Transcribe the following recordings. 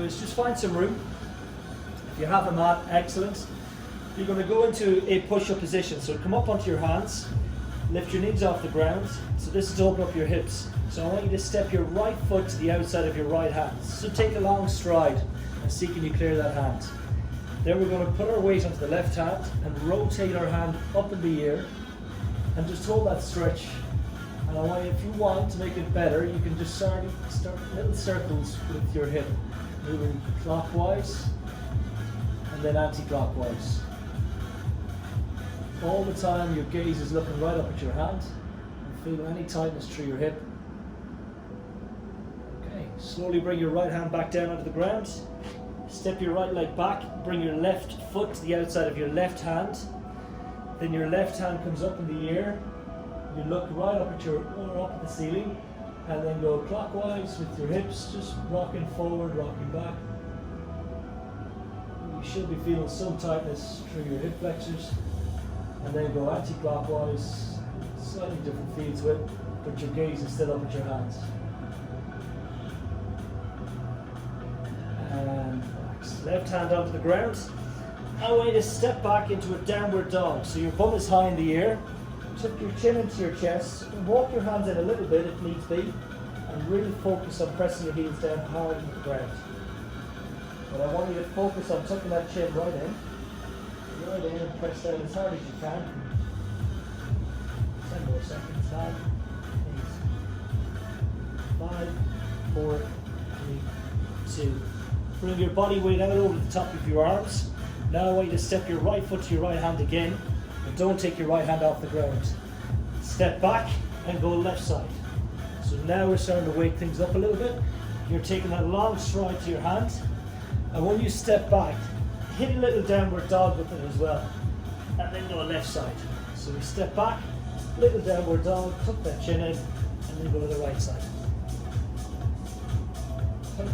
is just find some room. If you have a mat, excellent. You're going to go into a push-up position. So come up onto your hands, lift your knees off the ground. So this is to open up your hips. So I want you to step your right foot to the outside of your right hand. So take a long stride and see can you clear that hand. Then we're going to put our weight onto the left hand and rotate our hand up in the air and just hold that stretch. And I want you, if you want to make it better, you can just start little circles with your hip, moving clockwise and then anti-clockwise. All the time your gaze is looking right up at your hand and feel any tightness through your hip. Okay, slowly bring your right hand back down onto the ground. Step your right leg back, bring your left foot to the outside of your left hand. Then your left hand comes up in the air. You look right up at the ceiling and then go clockwise with your hips, just rocking forward, rocking back. You should be feeling some tightness through your hip flexors. And then go anti-clockwise, slightly different feel to it, but your gaze is still up at your hands. And relax. Left hand onto the ground. I want you to step back into a downward dog. So your bum is high in the air. Tuck your chin into your chest. Walk your hands in a little bit if needs be. And really focus on pressing your heels down hard into the ground. But I want you to focus on tucking that chin right in. Right in and press down as hard as you can. 10 more seconds. 9, 8, 5, 4, 3, 2. Bring your body weight out over the top of your arms. Now I want you to step your right foot to your right hand again, but don't take your right hand off the ground. Step back and go left side. So now we're starting to wake things up a little bit. You're taking that long stride to your hand, and when you step back, hit a little downward dog with it as well, and then go left side. So we step back, little downward dog, tuck that chin in, and then go to the right side. Tuck,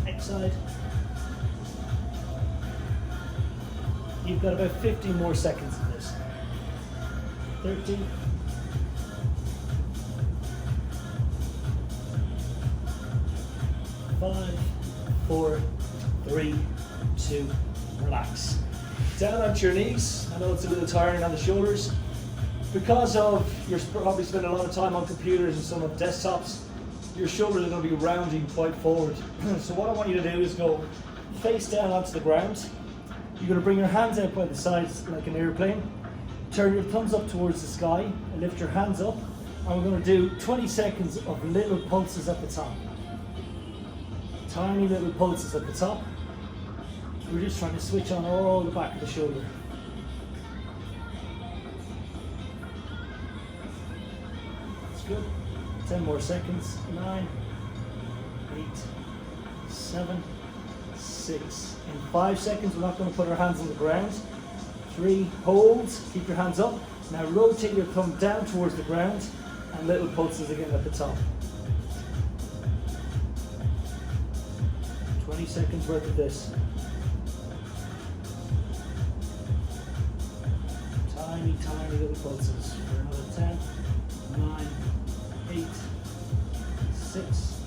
next side. You've got about 15 more seconds of this. 30. 5, 4, 3, 2, relax. Down onto your knees. I know it's a little tiring on the shoulders. Because you're probably spending a lot of time on computers and some of desktops, your shoulders are going to be rounding quite forward. So what I want you to do is go face down onto the ground. You're going to bring your hands out by the sides like an airplane. Turn your thumbs up towards the sky and lift your hands up. And we're going to do 20 seconds of little pulses at the top. Tiny little pulses at the top. We're just trying to switch on all the back of the shoulder. That's good. 10 more seconds. 9, 8, 7, 6. In 5 seconds, we're not going to put our hands on the ground. 3, hold, keep your hands up. Now rotate your thumb down towards the ground and little pulses again at the top. 20 seconds worth of this. Tiny, tiny little pulses for another 10, 9, 8, 6,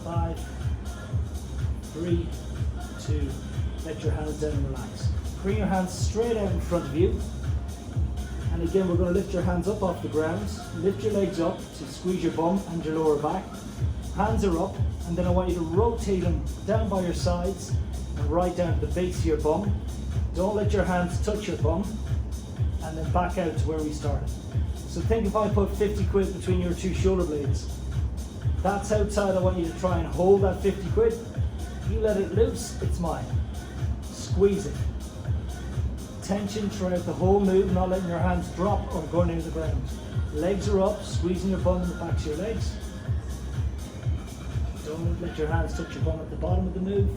5, 3, 2. Let your hands down and relax. Bring your hands straight out in front of you. And again, we're going to lift your hands up off the ground. Lift your legs up to squeeze your bum and your lower back. Hands are up, and then I want you to rotate them down by your sides and right down to the base of your bum. Don't let your hands touch your bum, and then back out to where we started. So think if I put 50 quid between your two shoulder blades. That's outside. I want you to try and hold that 50 quid. You let it loose, it's mine. Squeeze it. Tension throughout the whole move, not letting your hands drop or go near the ground. Legs are up, squeezing your bum in the backs of your legs. Don't let your hands touch your bum at the bottom of the move.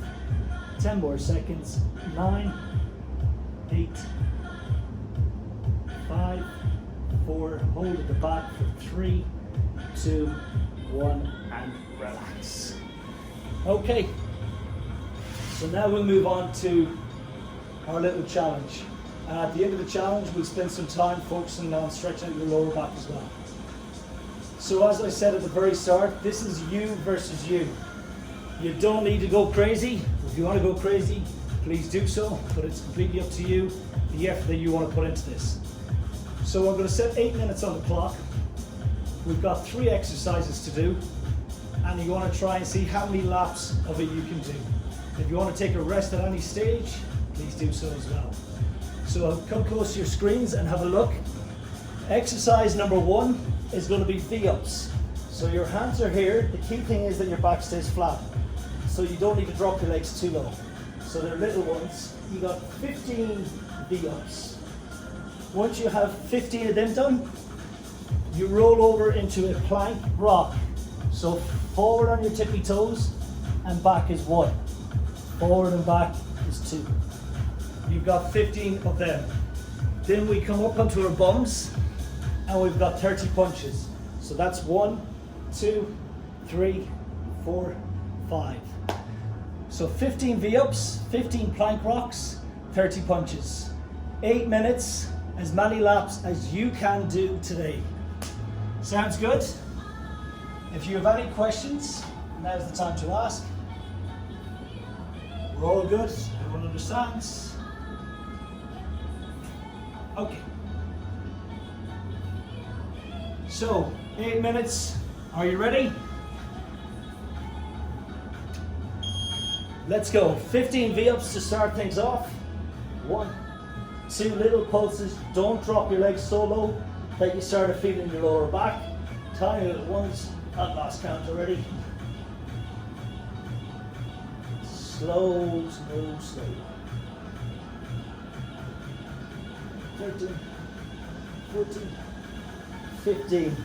10 more seconds. 9, 8, 5, 4, hold at the back for 3, 2, 1, and relax. Okay, so now we'll move on to our little challenge. And at the end of the challenge, we'll spend some time focusing on stretching out your lower back as well. So as I said at the very start, this is you versus you. You don't need to go crazy. If you want to go crazy, please do so, but it's completely up to you, the effort that you want to put into this. So we're going to set 8 minutes on the clock. We've got 3 exercises to do, and you want to try and see how many laps of it you can do. If you want to take a rest at any stage, please do so as well. So come close to your screens and have a look. Exercise number 1 is going to be V-ups. So your hands are here. The key thing is that your back stays flat. So you don't need to drop your legs too low. So they're little ones. You got 15 V-ups. Once you have 15 of them done, you roll over into a plank rock. So forward on your tippy toes and back is 1. Forward and back is 2. You've got 15 of them. Then we come up onto our bums and we've got 30 punches. So that's 1, 2, 3, 4, 5. So 15 V-ups, 15 plank rocks, 30 punches. 8 minutes, as many laps as you can do today. Sounds good? If you have any questions, now's the time to ask. We're all good, everyone understands. Okay. So, 8 minutes, are you ready? Let's go. 15 V-ups to start things off. 1, 2 little pulses. Don't drop your legs so low that you start feeling your lower back. Tiny little ones. I've lost count already. Slow, slow, slow. 13, 14, 15.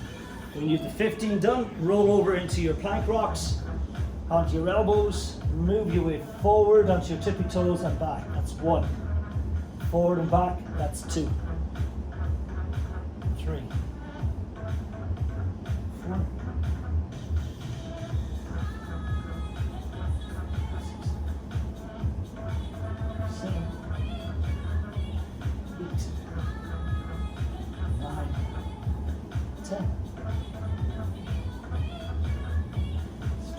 When you have the 15 done, roll over into your plank rocks, onto your elbows, move your weight forward onto your tippy toes and back. That's 1. Forward and back, that's 2. 3. 4. 7. 8. 9. 10.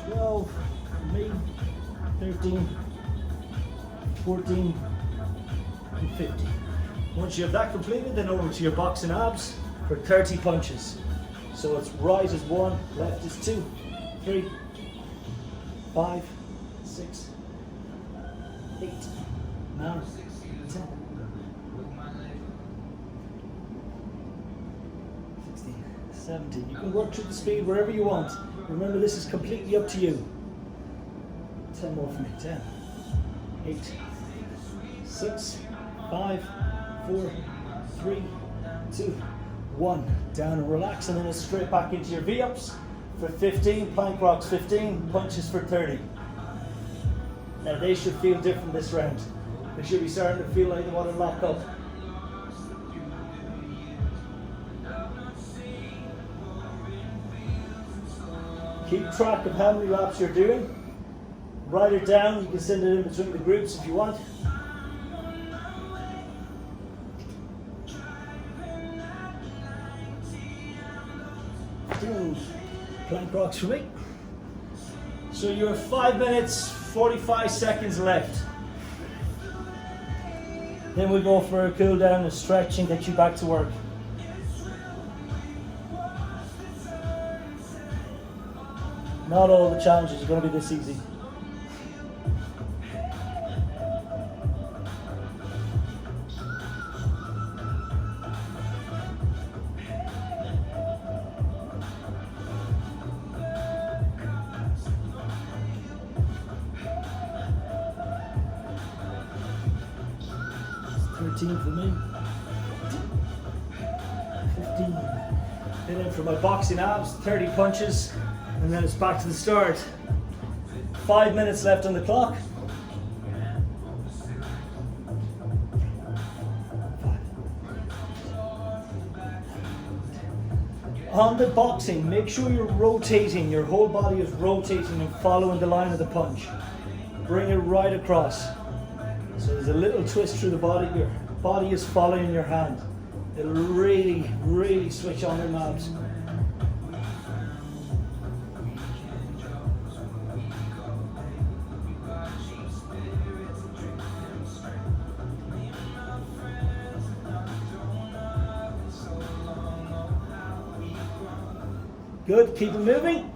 12. For me. 13. 14. 50. Once you have that completed, then over to your boxing abs for 30 punches. So it's right is 1, left is 2, 3, 5, 6, 8, 9, 10, 16, 17. You can work through the speed wherever you want. Remember, this is completely up to you. 10 more for me. 10, 8, 6, 5, 4, 3, 2, 1. Down and relax, and then it's straight back into your V-ups for 15, plank rocks 15, punches for 30. Now they should feel different this round. They should be starting to feel like they want to lock up. Keep track of how many laps you're doing. Write it down. You can send it in between the groups if you want. Plank rocks for me. So you have 5 minutes, 45 seconds left. Then we go for a cool down, a stretch, and get you back to work. Not all the challenges are going to be this easy. For me, 15. Then in for my boxing abs, 30 punches, and then it's back to the start. 5 minutes left on the clock. 5. On the boxing, make sure you're rotating, your whole body is rotating and following the line of the punch. Bring it right across. So there's a little twist through the body. Your body is following your hand. It'll really, really switch on your abs. Good, keep it moving.